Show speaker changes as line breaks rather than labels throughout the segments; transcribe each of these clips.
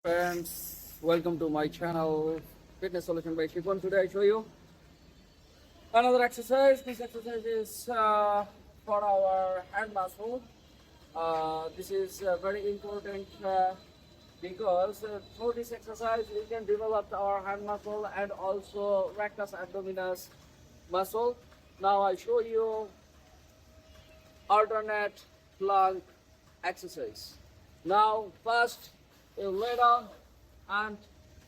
Friends, welcome to my channel Fitness Solution by Shikon. Today I show you another exercise. This exercise is for our hand muscle. This is very important because through this exercise we can develop our hand muscle and also rectus abdominis muscle. Now I show you alternate plank exercise. Now first you lay down and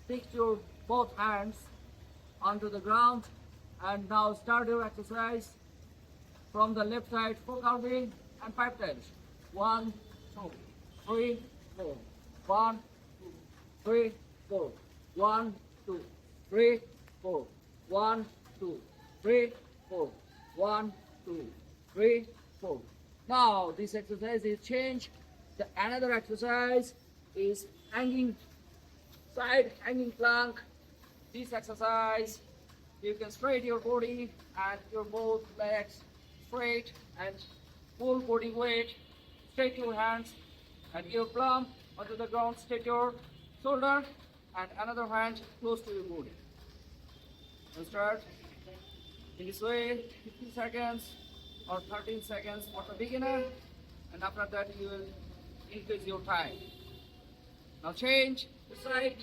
fix your both hands onto the ground, and now start your exercise from the left side, 4 counting and 5 times. 1, 2, 3, 4. 1, 2, 3, 4. 1, 2, 3, 4. 1, 2, 3, 4. 1, 2, 3, 4. Now this exercise is changed. The another exercise is hanging hanging plank. This exercise you can straight your body and your both legs straight and full body weight, straight your hands and your palm onto the ground, straight your shoulder and another hand close to your body. And start in this way 15 seconds or 13 seconds for the beginner, and after that you will increase your time. Now change the side.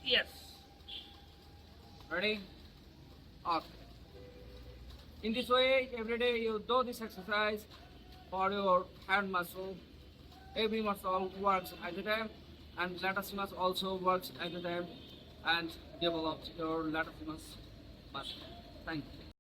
Yes. Ready? Okay. In this way, every day you do this exercise for your hand muscle. Every muscle works at a time, and latissimus also works at a time and develops your latissimus muscle. Thank you.